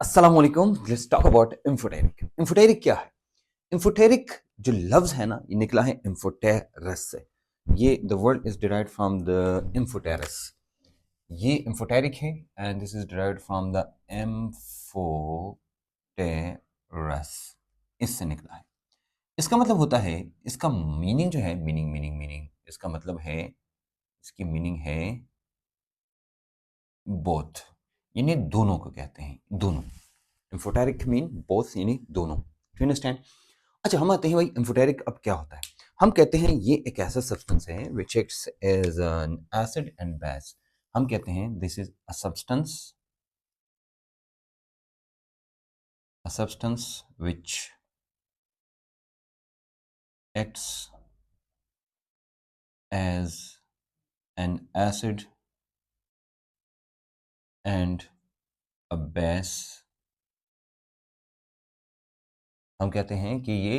अस्सलाम वालेकुम। Let's talk about amphoteric. Amphoteric क्या है? इंफोटेरिक जो लफ्ज है ना, ये निकला है इंफोटेरस से। ये the word is derived from the amphoteros. ये इंफोटेरिक है and this is derived from the amphoteros. इससे निकला है। इसका मतलब होता है, इसका मीनिंग जो है, मीनिंग इसका मतलब है, इसकी मीनिंग है बोथ, यानी दोनों को कहते हैं, दोनों। इंफोटेरिक मीन बोथ, यानी दोनों। You understand? अच्छा, हम आते हैं भाई इंफोटेरिक अब क्या होता है। हम कहते हैं ये एक ऐसा सब्सटेंस है which acts as an acid and base. हम कहते हैं this is a substance which acts as an acid and a base. हम कहते हैं कि ये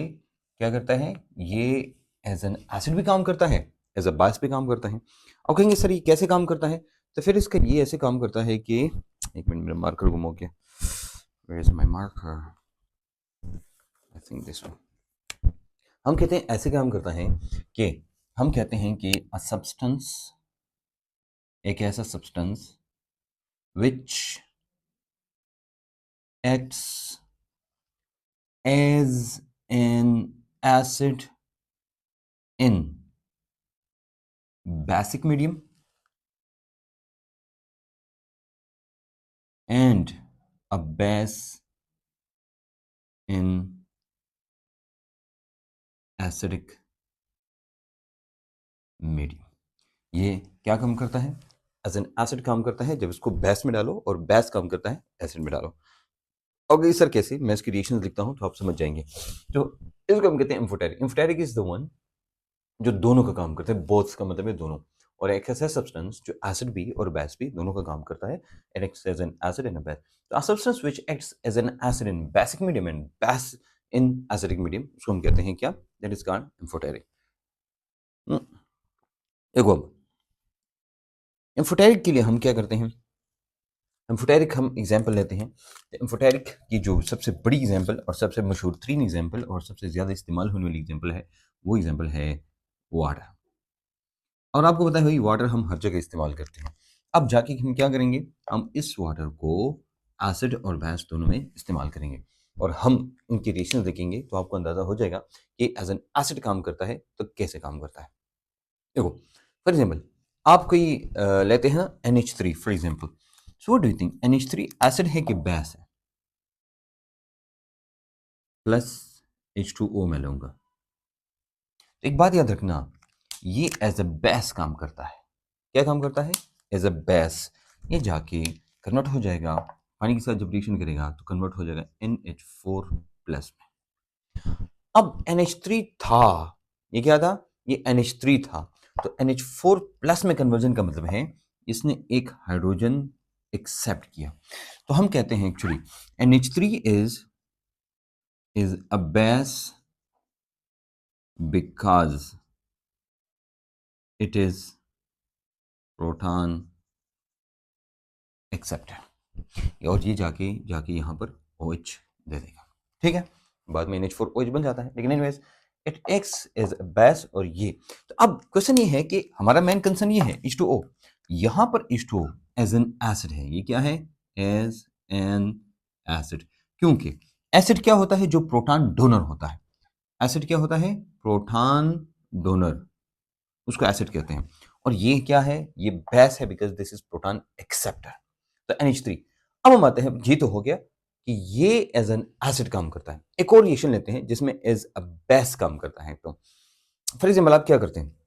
क्या करता है, ये एज एन एसिड भी काम करता है, एज अ बेस भी काम करता है। और कहेंगे सर ये कैसे काम करता है? तो फिर इसका ये ऐसे काम करता है कि, एक मिनट, मेरा मार्कर गुम हो गया। Where is my marker? I think this one. हम कहते हैं ऐसे काम करता है कि, हम कहते हैं कि अ सब्सटेंस, एक ऐसा substance which acts as an acid in basic medium and a base in acidic medium। ये क्या काम करता है? एज एन एसिड काम करता है जब इसको बेस में डालो, और बेस काम करता है एसिड में डालो। और सर कैसे? मैं इसकी रिएक्शंस लिखता हूँ तो आप समझ जाएंगे। तो इसको हम कहते हैं इंफोटेरिक। इंफोटेरिक इज द वन जो दोनों का काम करता है। बोथ का मतलब है दोनों। और एक ऐसा सब्सटेंस जो एसिड भी और बेस भी दोनों का काम करता है, and acts as an acid and a base. तो a substance which acts as an acid in basic medium and base in acidic medium, उसको हम कहते हैं क्या? That is called amphoteric. देखो, इंफोटेरिक के लिए हम क्या करते हैं? इंफोटेरिक हम एग्जाम्पल लेते हैं। इंफोटेरिक की जो सबसे बड़ी एग्जाम्पल और सबसे मशहूर तरीन एग्जाम्पल और सबसे ज़्यादा इस्तेमाल होने वाली एग्जाम्पल है, वो एग्जाम्पल है वाटर। और आपको पता है भाई, वाटर हम हर जगह इस्तेमाल करते हैं। अब जाके हम क्या करेंगे, हम इस वाटर को एसिड और बेस दोनों में इस्तेमाल करेंगे, और हम इनकी रिएक्शन देखेंगे तो आपको अंदाज़ा हो जाएगा कि एज एन एसिड काम करता है तो कैसे काम करता है। देखो, फॉर एग्जाम्पल, आप कोई लेते हैं NH3 for example. So what do you think, NH3 acid है कि बेस है? प्लस H2O मैं लूंगा। एक बात याद रखना, ये एज अ बेस काम करता है। क्या काम करता है? As a base. ये जाके कन्वर्ट हो जाएगा पानी के साथ, जब रिएक्शन करेगा तो कन्वर्ट हो जाएगा NH4 प्लस में। अब NH3 था, ये क्या था? ये NH3 था। तो NH4 प्लस में कन्वर्जन का मतलब है इसने एक हाइड्रोजन एक्सेप्ट किया। तो हम कहते हैं actually NH3 is a base because it is proton acceptor। और ये जाके जाके यहाँ पर OH दे देगा, ठीक है। बाद में NH4 OH बन जाता है, लेकिन anyways it acts as a base. और ये, तो अब क्वेश्चन ये है कि हमारा मेन कंसर्न ये है H2O। यहाँ पर H2O एज एन एसिड है। ये क्या है? As an acid. क्योंकि एसिड क्या होता है? जो प्रोटॉन डोनर होता है। एसिड क्या होता है? प्रोटॉन डोनर, उसको एसिड कहते हैं। और ये क्या है? ये बेस है because this is proton acceptor. तो NH3। अब हम आते हैं, ये तो हो गया कि ये एज एन एसिड काम करता है। एक और रिएक्शन लेते हैं जिसमें एज अ बेस काम करता है। तो फॉर एग्जाम्पल, आप क्या करते हैं?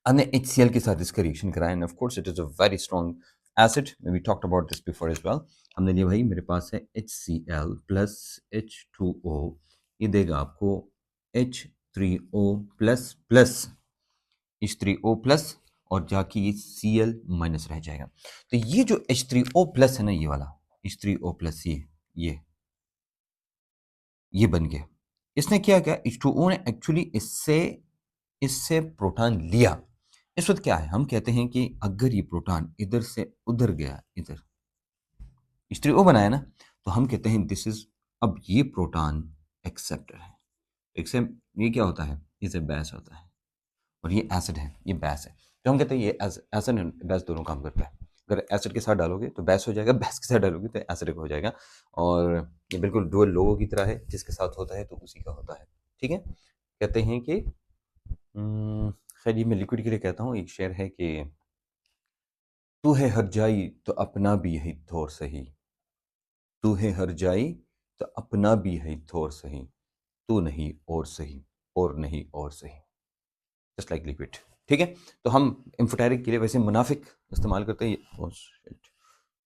हमने HCl के साथ इसका रिएक्शन कराया, and of course it is a very strong acid. We talked about this before as well. हमने लिया भाई, मेरे पास है HCl प्लस H2O, ये देगा आपको H3O plus plus H3O plus, और जाके ये Cl माइनस रह जाएगा। तो ये जो H3O प्लस है ना, ये वाला H3O प्लस, ये बन गया। इसने क्या किया? H2O ने एक्चुअली इससे इससे प्रोटॉन लिया। इस वक्त क्या है, हम कहते हैं कि अगर ये प्रोटॉन इधर से उधर गया, इधर H3O बनाया ना, तो हम कहते हैं दिस इज, अब ये प्रोटॉन एक्सेप्टर है। एक्सेप्ट ये क्या होता है, इसे बेस होता है, और ये एसिड है, ये बेस है। तो हम कहते हैं ये एसिड एंड बेस दोनों काम करता है। अगर एसिड के साथ डालोगे तो बेस हो जाएगा, बेस के साथ डालोगे तो एसिड हो जाएगा। और ये बिल्कुल डुअल लोगों की तरह है, जिसके साथ होता है तो उसी का होता है। ठीक है, कहते हैं कि खैर ये मैं लिक्विड के लिए कहता हूँ। एक शेर है कि तू है हर जाई तो अपना भी है थोर सही, तू है हर जाई तो अपना भी है थोर सही, तू नहीं और सही, और नहीं और सही, जस्ट लाइक लिक्विड। ठीक है, तो हम इम्फोटेरिक के लिए वैसे मुनाफिक इस्तेमाल करते हैं। oh shit,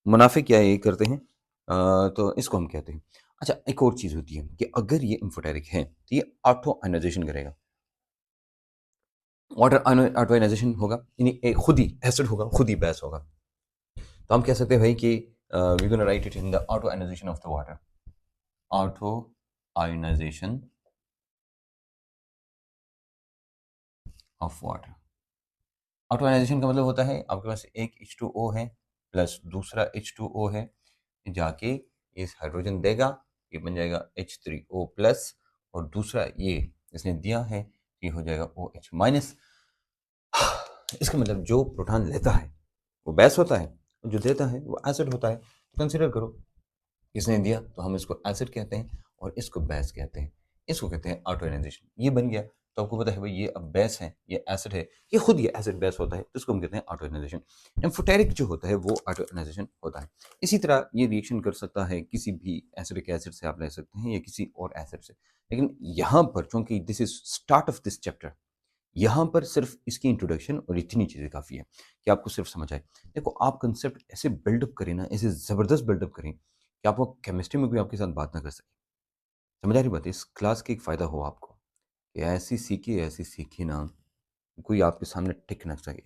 मुनाफिक क्या ये करते हैं, तो इसको हम कहते हैं। अच्छा, एक और चीज़ होती है कि अगर ये इम्फोटेरिक है तो ये ऑटो आयनाइजेशन करेगा। वाटर ऑटो आयनाइजेशन होगा, यानी खुद ही एसिड होगा, खुद ही बेस होगा। तो हम कह सकते हैं भाई कि we gonna write it in the auto ionization of the water, auto ionization of water. Auto ionization का मतलब होता है आपके पास एक H2O है प्लस दूसरा H2O है, जाके इस हाइड्रोजन देगा, ये बन जाएगा H3O प्लस, और दूसरा ये इसने दिया है, ये हो जाएगा OH माइनस। इसका मतलब जो प्रोटॉन लेता है वो बेस होता है, जो देता है वो एसिड होता है। तो कंसिडर करो, इसने दिया तो हम इसको एसिड कहते हैं और इसको बेस कहते हैं। इसको कहते हैं ऑटो आयनाइजेशन। ये बन गया तो आपको पता है भाई ये अब बेस है, ये एसिड है, ये खुद ये एसिड बेस होता है, तो इसको हम कहते हैं ऑटो आयनाइजेशन। एम्फोटेरिक जो होता है वो ऑटो आयनाइजेशन होता है। इसी तरह ये रिएक्शन कर सकता है किसी भी एसिडिक एसिड से आप ले सकते हैं या किसी और एसिड से। लेकिन यहाँ पर चूंकि this is start of this chapter, यहाँ पर सिर्फ इसकी इंट्रोडक्शन और इतनी चीज़ें काफ़ी है कि आपको सिर्फ समझ आए। देखो, आप कंसेप्ट ऐसे बिल्डअप करें ना, ऐसे ज़बरदस्त बिल्डअप करें कि आप वो केमिस्ट्री में कोई आपके साथ बात ना कर सके। समझ आ रही बात है? इस क्लास की एक फ़ायदा हो आपको कि ऐसी सीखी ना, कोई आपके सामने टिक ना सके।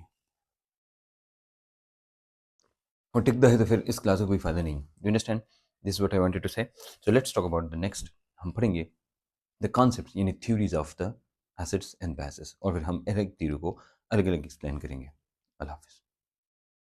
और टिकता है तो फिर इस क्लास का कोई फ़ायदा नहीं। You understand? This is what I wanted to say. So let's talk about the next. हम पढ़ेंगे द कॉन्सेप्ट्स, यानी theories of the acids and bases, और फिर हम हर एक थ्योरी को अलग-अलग एक्सप्लेन करेंगे। अल्लाह हाफ़िज़।